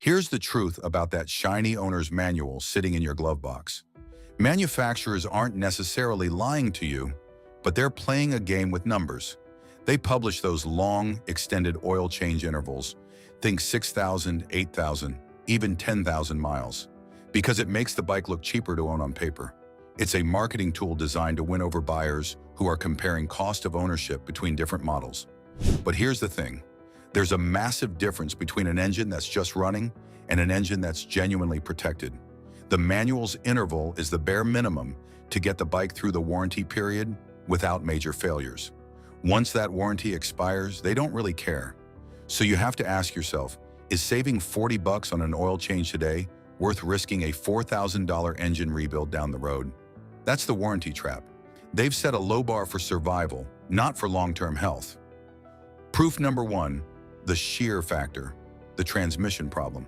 Here's the truth about that shiny owner's manual sitting in your glove box. Manufacturers aren't necessarily lying to you, but they're playing a game with numbers. They publish those long, extended oil change intervals. Think 6,000, 8,000, even 10,000 miles. Because it makes the bike look cheaper to own on paper. It's a marketing tool designed to win over buyers who are comparing cost of ownership between different models. But here's the thing. There's a massive difference between an engine that's just running and an engine that's genuinely protected. The manual's interval is the bare minimum to get the bike through the warranty period without major failures. Once that warranty expires, they don't really care. So you have to ask yourself, is saving 40 bucks on an oil change today worth risking a $4,000 engine rebuild down the road? That's the warranty trap. They've set a low bar for survival, not for long-term health. Proof number 1, the shear factor, the transmission problem.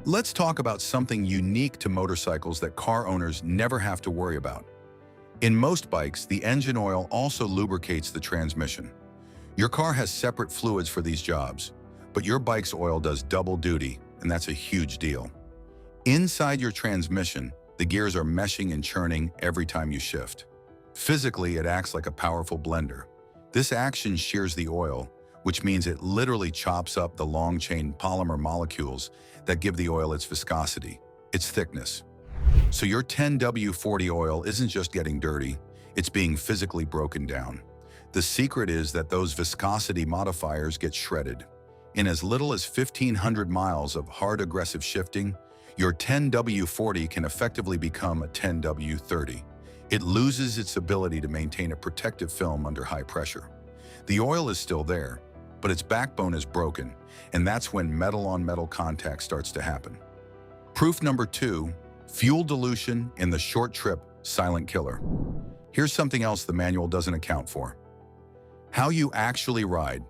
Let's talk about something unique to motorcycles that car owners never have to worry about. In most bikes, the engine oil also lubricates the transmission. Your car has separate fluids for these jobs, but your bike's oil does double duty, and that's a huge deal. Inside your transmission, the gears are meshing and churning every time you shift. Physically, it acts like a powerful blender. This action shears the oil, which means it literally chops up the long-chain polymer molecules that give the oil its viscosity, its thickness. So your 10W40 oil isn't just getting dirty, it's being physically broken down. The secret is that those viscosity modifiers get shredded. In as little as 1,500 miles of hard aggressive shifting, your 10W40 can effectively become a 10W30. It loses its ability to maintain a protective film under high pressure. The oil is still there, but its backbone is broken, and that's when metal-on-metal contact starts to happen. Proof number 2, fuel dilution in the short trip silent killer. Here's something else the manual doesn't account for. How you actually ride.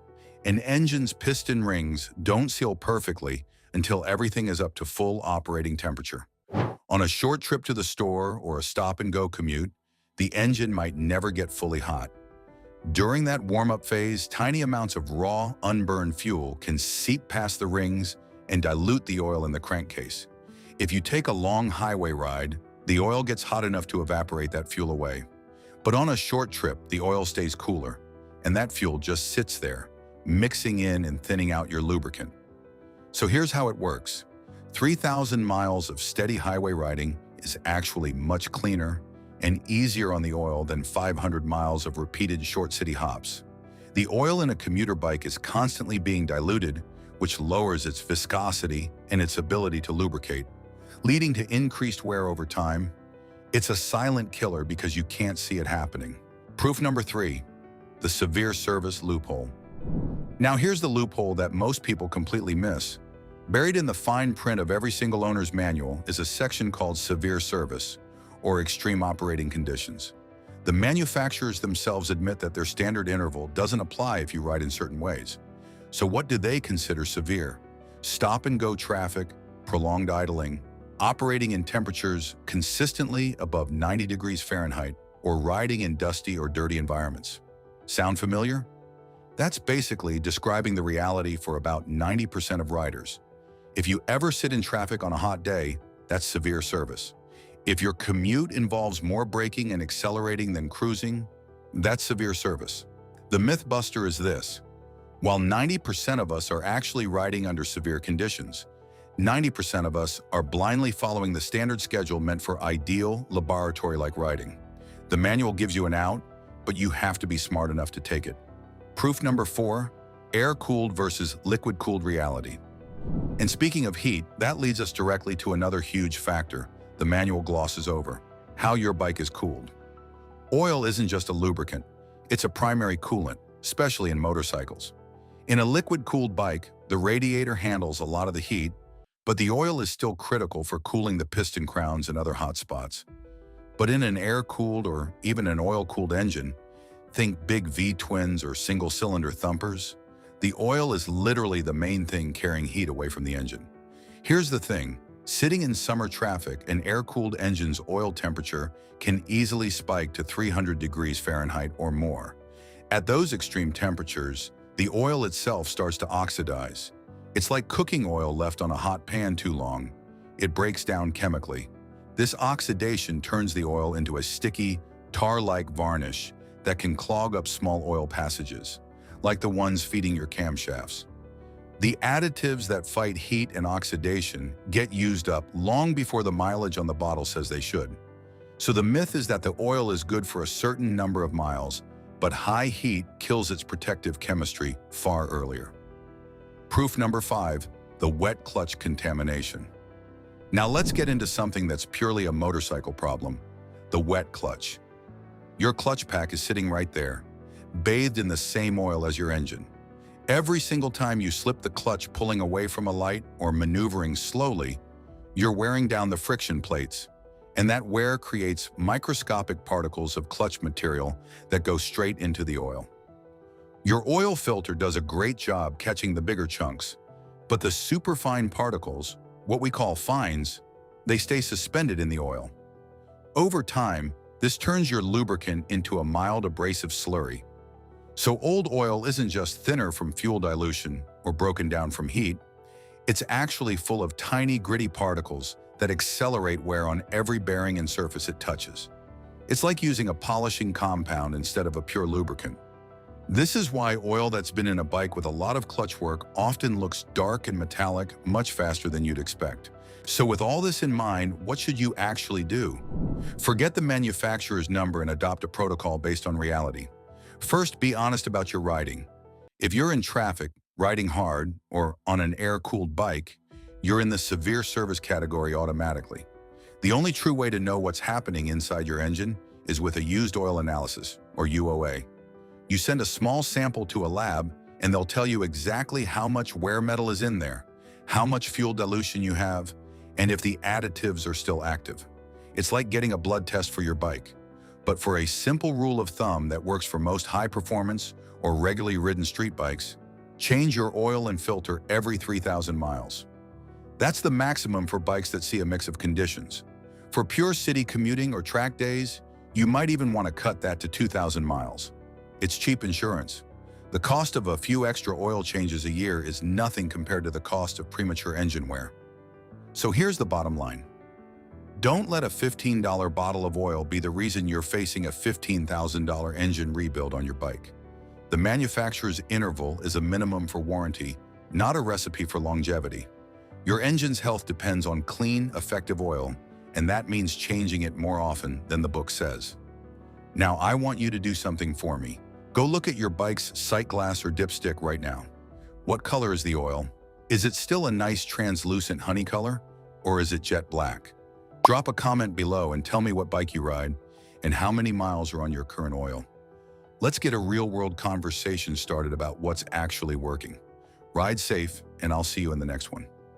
An engine's piston rings don't seal perfectly until everything is up to full operating temperature. On a short trip to the store or a stop-and-go commute, the engine might never get fully hot. During that warm-up phase, tiny amounts of raw, unburned fuel can seep past the rings and dilute the oil in the crankcase. If you take a long highway ride, the oil gets hot enough to evaporate that fuel away. But on a short trip, the oil stays cooler, and that fuel just sits there, mixing in and thinning out your lubricant. So here's how it works. 3,000 miles of steady highway riding is actually much cleaner and easier on the oil than 500 miles of repeated short city hops. The oil in a commuter bike is constantly being diluted, which lowers its viscosity and its ability to lubricate, leading to increased wear over time. It's a silent killer because you can't see it happening. Proof number 3, the severe service loophole. Now here's the loophole that most people completely miss. Buried in the fine print of every single owner's manual is a section called severe service, or extreme operating conditions. The manufacturers themselves admit that their standard interval doesn't apply if you ride in certain ways. So what do they consider severe? Stop-and-go traffic, prolonged idling, operating in temperatures consistently above 90 degrees Fahrenheit, or riding in dusty or dirty environments. Sound familiar? That's basically describing the reality for about 90% of riders. If you ever sit in traffic on a hot day, that's severe service. If your commute involves more braking and accelerating than cruising, that's severe service. The myth buster is this. While 90% of us are actually riding under severe conditions, 90% of us are blindly following the standard schedule meant for ideal, laboratory-like riding. The manual gives you an out, but you have to be smart enough to take it. Proof number 4, air-cooled versus liquid-cooled reality. And speaking of heat, that leads us directly to another huge factor the manual glosses over: how your bike is cooled. Oil isn't just a lubricant, it's a primary coolant, especially in motorcycles. In a liquid-cooled bike, the radiator handles a lot of the heat, but the oil is still critical for cooling the piston crowns and other hot spots. But in an air-cooled or even an oil-cooled engine, think big V-twins or single-cylinder thumpers, the oil is literally the main thing carrying heat away from the engine. Here's the thing. Sitting in summer traffic, an air-cooled engine's oil temperature can easily spike to 300 degrees Fahrenheit or more. At those extreme temperatures, the oil itself starts to oxidize. It's like cooking oil left on a hot pan too long. It breaks down chemically. This oxidation turns the oil into a sticky, tar-like varnish that can clog up small oil passages, like the ones feeding your camshafts. The additives that fight heat and oxidation get used up long before the mileage on the bottle says they should. So the myth is that the oil is good for a certain number of miles, but high heat kills its protective chemistry far earlier. Proof number 5, the wet clutch contamination. Now let's get into something that's purely a motorcycle problem, the wet clutch. Your clutch pack is sitting right there, bathed in the same oil as your engine. Every single time you slip the clutch pulling away from a light or maneuvering slowly, you're wearing down the friction plates, and that wear creates microscopic particles of clutch material that go straight into the oil. Your oil filter does a great job catching the bigger chunks, but the superfine particles, what we call fines, they stay suspended in the oil. Over time, this turns your lubricant into a mild abrasive slurry. So old oil isn't just thinner from fuel dilution or broken down from heat, it's actually full of tiny gritty particles that accelerate wear on every bearing and surface it touches. It's like using a polishing compound instead of a pure lubricant. This is why oil that's been in a bike with a lot of clutch work often looks dark and metallic much faster than you'd expect. So with all this in mind, what should you actually do? Forget the manufacturer's number and adopt a protocol based on reality. First, be honest about your riding. If you're in traffic, riding hard, or on an air-cooled bike, you're in the severe service category automatically. The only true way to know what's happening inside your engine is with a used oil analysis, or UOA. You send a small sample to a lab, and they'll tell you exactly how much wear metal is in there, how much fuel dilution you have, and if the additives are still active. It's like getting a blood test for your bike. But for a simple rule of thumb that works for most high-performance or regularly ridden street bikes, change your oil and filter every 3,000 miles. That's the maximum for bikes that see a mix of conditions. For pure city commuting or track days, you might even want to cut that to 2,000 miles. It's cheap insurance. The cost of a few extra oil changes a year is nothing compared to the cost of premature engine wear. So here's the bottom line. Don't let a $15 bottle of oil be the reason you're facing a $15,000 engine rebuild on your bike. The manufacturer's interval is a minimum for warranty, not a recipe for longevity. Your engine's health depends on clean, effective oil, and that means changing it more often than the book says. Now, I want you to do something for me. Go look at your bike's sight glass or dipstick right now. What color is the oil? Is it still a nice translucent honey color, or is it jet black? Drop a comment below and tell me what bike you ride and how many miles are on your current oil. Let's get a real-world conversation started about what's actually working. Ride safe, and I'll see you in the next one.